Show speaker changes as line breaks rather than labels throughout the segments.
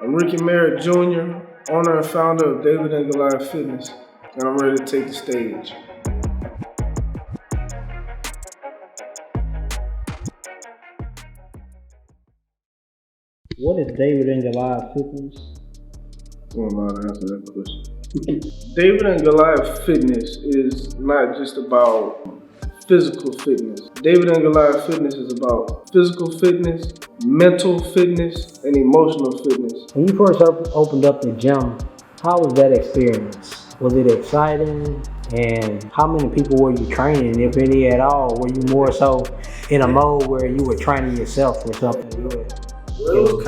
I'm Ricky Merritt Jr., owner and founder of David and Goliath Fitness, and I'm ready to take the stage.
What is David and Goliath Fitness?
I don't know how to answer that question. David and Goliath Fitness is not just about physical fitness. David and Goliath Fitness is about physical fitness, mental fitness, and emotional fitness.
When you first opened up the gym, how was that experience? Was it exciting? And how many people were you training, if any at all? Were you more so in a mode where you were training yourself or something?
Well, it was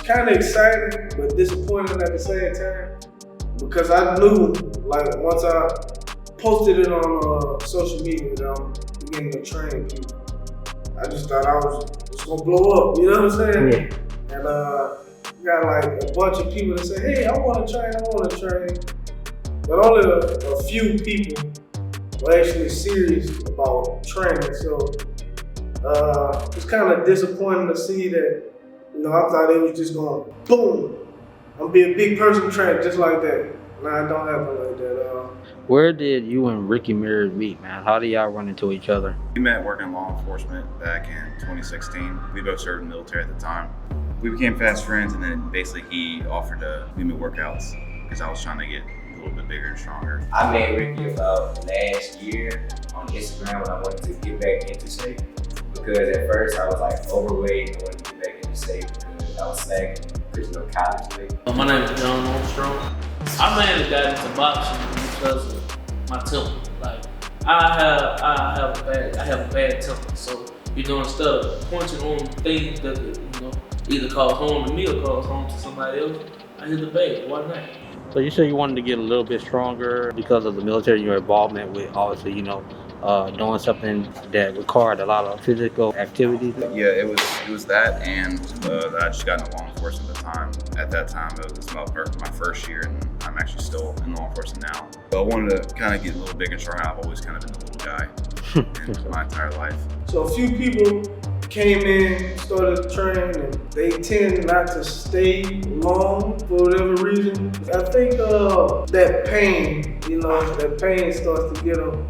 kind of exciting, but disappointing at the same time, because I knew, like, once I posted it on social media that I'm beginning to train people, I just thought I was just gonna blow up, you know what I'm saying?
Yeah.
And got like a bunch of people that say, hey, I wanna train. But only a few people were actually serious about training. So it's kind of disappointing to see that, you know, I thought it was just going boom, I'm gonna be a big person trained just like that. Nah, it don't happen like that.
Where did you and Ricky Merritt meet, man? How did y'all run into each other?
We met working in law enforcement back in 2016. We both served in the military at the time. We became fast friends, and then basically he offered to give me workouts because I was trying to get a little bit bigger and stronger.
I met Ricky about last year on Instagram when I wanted to get back into shape, because at first I was like overweight and wanted to get back into shape because I was slacking because, you know, college weight.
My name is John Armstrong. I mainly got into boxing because of my temper. Like, I have a bad temper. So, you know, instead of punching on things that, you know, either cause harm to me or cause harm to somebody else, I hit the bag. Why not?
So you said you wanted to get a little bit stronger because of the military, your involvement with, obviously, you know, doing something that required a lot of physical activity.
Yeah, it was that, and I just got into law enforcement at the time. At that time, it was my first year, and I'm actually still in law enforcement now. But I wanted to kind of get a little bigger and stronger. I've always kind of been the little guy in my entire life.
So a few people came in, started training, and they tend not to stay long for whatever reason. I think that pain, you know, that pain starts to get them.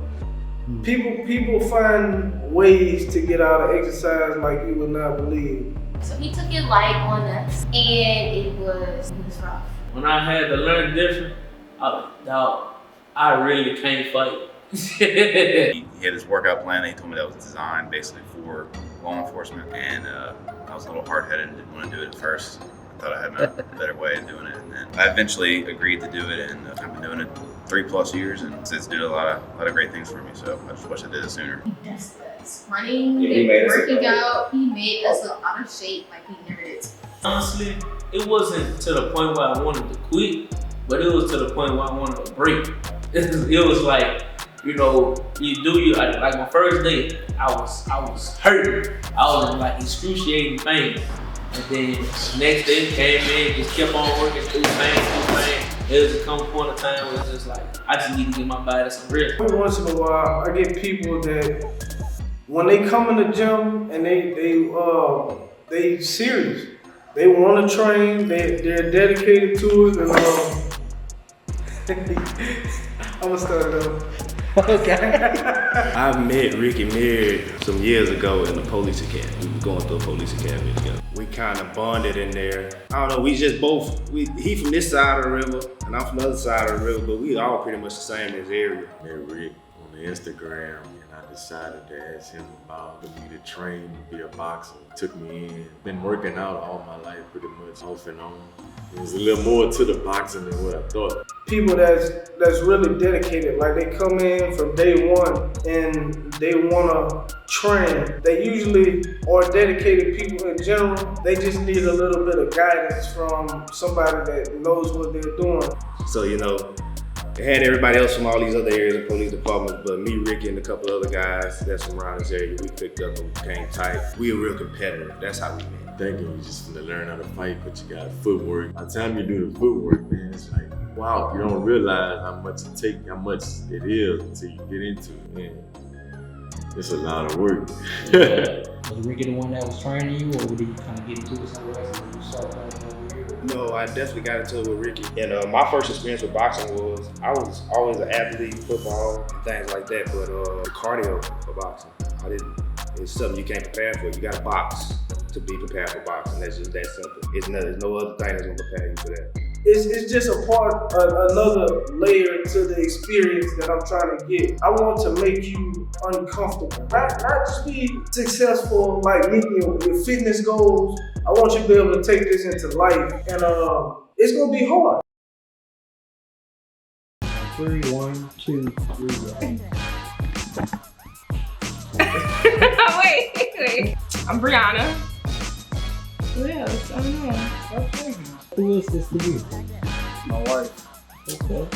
People find ways to get out of exercise like you would not believe.
So he took it light on us, and it was rough.
When I had to learn different, I was like, dog, I really can't fight.
He had this workout plan that he told me that was designed basically for law enforcement, and I was a little hard-headed and didn't want to do it at first. I thought I had a better way of doing it, and then I eventually agreed to do it, and I've been doing it 3+ years, and it's doing a lot of great things for me. So I just wish I did it sooner.
He tested us. Running,
Yeah,
working out, he made us look out of shape like we never did.
Honestly, it wasn't to the point where I wanted to quit, but it was to the point where I wanted to break. It was like, you know, like my first day, I was hurting. I was in like excruciating pain. And then next day came in, just kept on working through pain. It was a come point of time where it's just like, I just need to give my body some rest.
Every once in a while, I get people that when they come in the gym and they serious, they want to train, they're dedicated to it, and I'm gonna start it off.
Okay.
I met Ricky Merritt some years ago in the police academy. We were going through a police academy together. We kind of bonded in there. I don't know, we just both, he from this side of the river, and I'm from the other side of the river, but we all pretty much the same as area.
Met Rick on the Instagram, and I decided to ask him about me to train to be a boxer. He took me in. Been working out all my life pretty much off and on. It was a little more to the boxing than what I thought.
People that's really dedicated, like they come in from day one and they wanna train. They usually are dedicated people in general. They just need a little bit of guidance from somebody that knows what they're doing.
So, you know, they had everybody else from all these other areas of police departments, but me, Ricky, and a couple other guys that's from around this area, we picked up and became tight. We were real competitive. That's how we met.
Thinking you just gonna learn how to fight, but you got footwork. By the time you do the footwork, man, it's like, wow, you don't realize how much it is until you get into it. Man, it's a lot of work.
Was Ricky the one that was training you, or did you kind of get into it somewhere else and you saw that?
No, I definitely got into it with Ricky. And my first experience with boxing was, I was always an athlete, football, and things like that, but the cardio for boxing, it's something you can't prepare for. You gotta box to be prepared for boxing. That's just that simple. There's no other thing that's gonna prepare you for that.
It's just a part, another layer to the experience that I'm trying to get. I want to make you uncomfortable. Not just be successful, like meeting your fitness goals. I want you to be able to take this into life, and it's gonna be hard.
3, 1, 2, 3.
Wait. I'm Brianna. Who else? I don't know.
Who is this to you?
My wife,
Okay.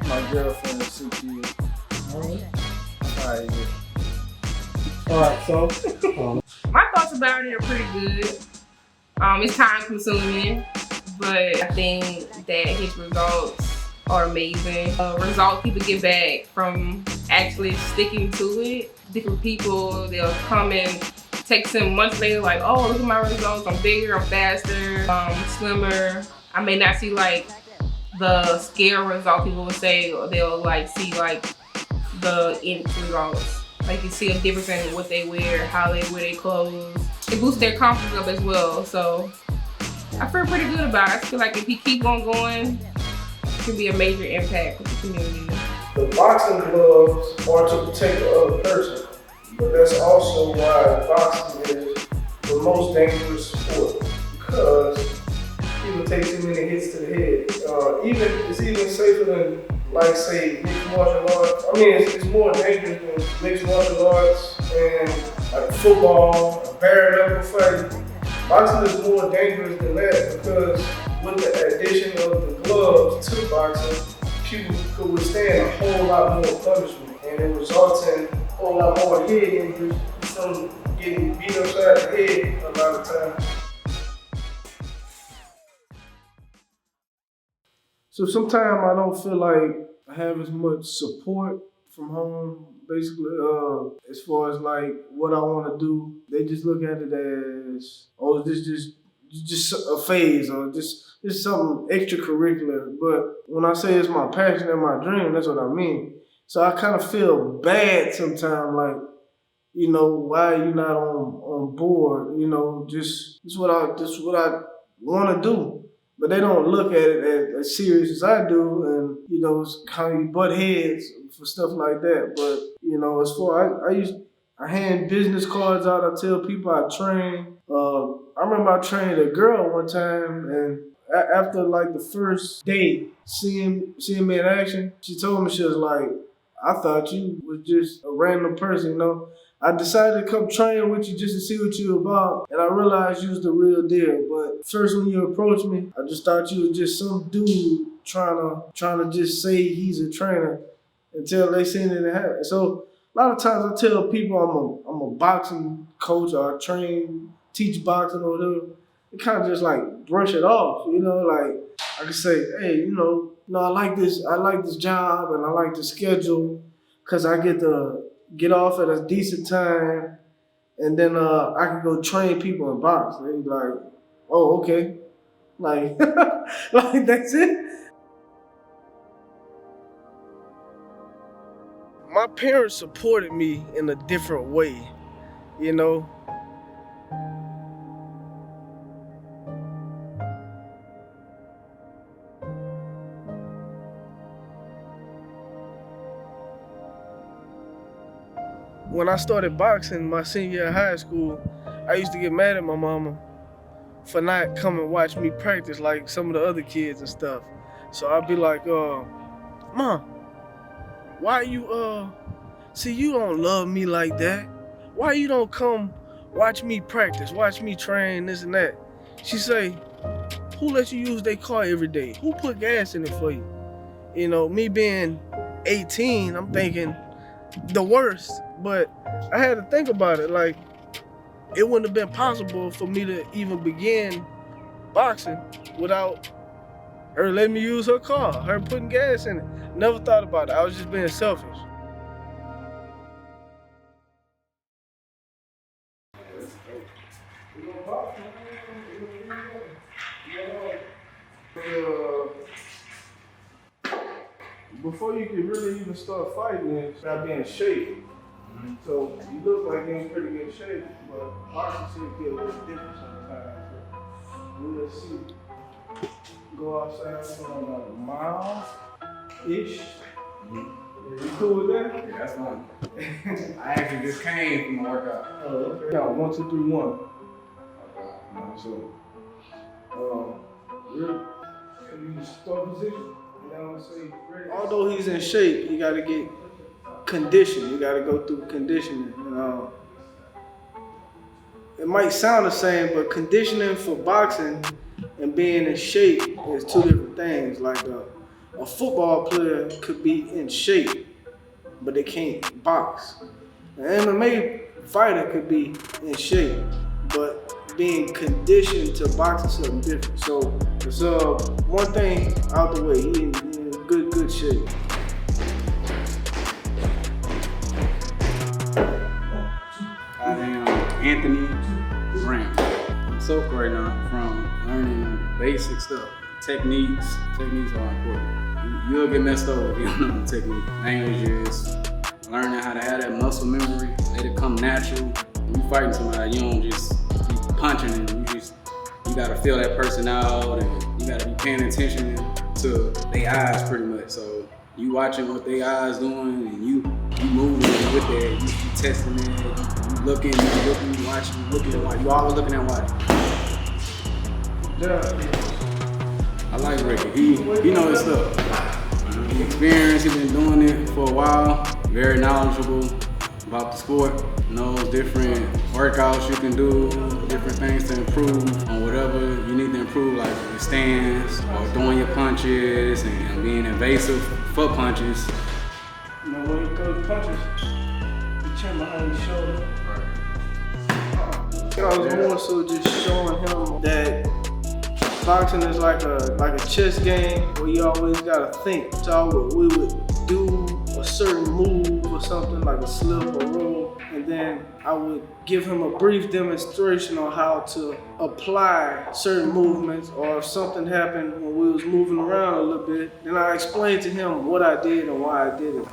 my girlfriend of 6 years. Alright.
Alright, so
My thoughts about it are pretty good. It's time consuming, but I think that his results are amazing. Results people get back from actually sticking to it. Different people, they'll come and text him months later like, oh, look at my results. I'm bigger, I'm faster, slimmer. I may not see like the scale result people would say, or they'll like see like the end results. Like you see a difference in what they wear, how they wear their clothes. It boosts their confidence up as well. So I feel pretty good about it. I feel like if he keep on going, it could be a major impact with the community.
The boxing gloves are to protect the other person, but that's also why boxing is the most dangerous sport, because people take too many hits to the head. It's even safer than, like, say, mixed martial arts. I mean, it's more dangerous than mixed martial arts and like football, bare knuckle fighting. Boxing is more dangerous than that because with the addition of the gloves to boxing, people could withstand a whole lot more punishment, and it results in a whole lot more head injuries from getting beat upside the head a lot of times. So sometimes I don't feel like I have as much support from home. Basically, as far as like what I want to do, they just look at it as, oh, this just a phase or just something extracurricular. But when I say it's my passion and my dream, that's what I mean. So I kind of feel bad sometimes, like, you know, why are you not on board? You know, this is what I want to do. But they don't look at it as serious as I do, and you know, it's how you butt heads for stuff like that. But you know, as far I hand business cards out. I tell people I train. I remember I trained a girl one time, and after like the first day seeing me in action, she told me, she was like, I thought you was just a random person, you know. I decided to come train with you just to see what you about, and I realized you was the real deal. But first when you approached me, I just thought you was just some dude trying to just say he's a trainer until they seen it happen. So a lot of times I tell people I'm a boxing coach, or I teach boxing or whatever. They kind of just like brush it off, you know, like I can say, hey, you know, no, I like this job and I like the schedule because I get off at a decent time, and then I can go train people in box. They be like, oh, okay, like, like that's it. My parents supported me in a different way, you know. When I started boxing my senior year of high school, I used to get mad at my mama for not coming watch me practice like some of the other kids and stuff. So I'd be like, Mom, why you see, you don't love me like that. Why you don't come watch me practice, watch me train, this and that? She say, who let you use their car every day? Who put gas in it for you? You know, me being 18, I'm thinking the worst. But I had to think about it, like, it wouldn't have been possible for me to even begin boxing without her letting me use her car, her putting gas in it. Never thought about it. I was just being selfish. Before you can really even start fighting, you gotta be in shape. So you look like you're in pretty good shape, but boxing shit get a little different sometimes. So we'll see. Go outside for about a mile-ish. You cool with that?
Yeah, that's fine. I actually just came from a workout.
Oh, okay. Yeah, 1, 2, 3, 1. So, you start position. Although he's in shape, you gotta get conditioned. You gotta go through conditioning. It might sound the same, but conditioning for boxing and being in shape is two different things. Like a football player could be in shape, but they can't box. An MMA fighter could be in shape, but being conditioned to box is something different. So it's one thing out the way. He in good shape.
I am Anthony Grant. I'm soaked right now from learning basic stuff. Techniques are important. You'll get messed up if you don't know the technique. Language is learning how to have that muscle memory, let it come natural. When you fighting somebody, you don't just be punching and you gotta feel that person out and you gotta be paying attention to their eyes pretty much. So you watching what their eyes doing and you moving with that, you testing it, you looking, you watching, you always looking at watching. I like Ricky. He knows his stuff. He's experienced, he's been doing it for a while, very knowledgeable about the sport, knows different workouts you can do, different things to improve on whatever you need to improve, like your stance or throwing your punches and being evasive for punches.
You know, when he throws punches, the chin behind his shoulder. I was more so just showing him that boxing is like a chess game where you always gotta think. So we would do a certain move or something like a slip or roll, and then I would give him a brief demonstration on how to apply certain movements, or if something happened when we was moving around a little bit, then I explained to him what I did and why I did it.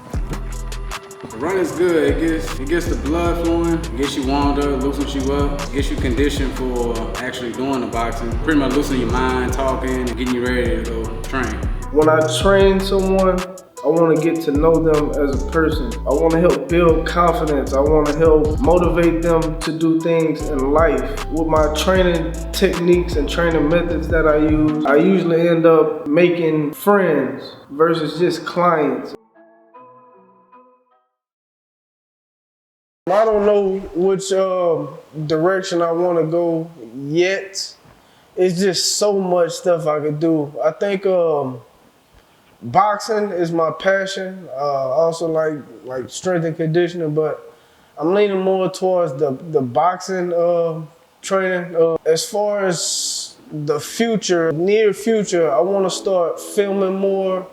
The run is good. It gets the blood flowing, it gets you warmed up, loosens you up, gets you conditioned for actually doing the boxing. Pretty much loosening your mind, talking, and getting you ready to go train.
When I train someone, I want to get to know them as a person. I want to help build confidence. I want to help motivate them to do things in life. With my training techniques and training methods that I use, I usually end up making friends versus just clients. I don't know which direction I want to go yet. It's just so much stuff I could do. I think boxing is my passion. Also like strength and conditioning, but I'm leaning more towards the boxing training. As far as the future, near future, I want to start filming more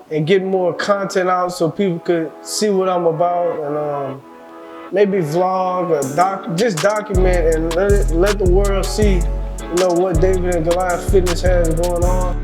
and get more content out so people could see what I'm about, and maybe vlog or just document and let the world see, what David and Goliath Fitness has going on.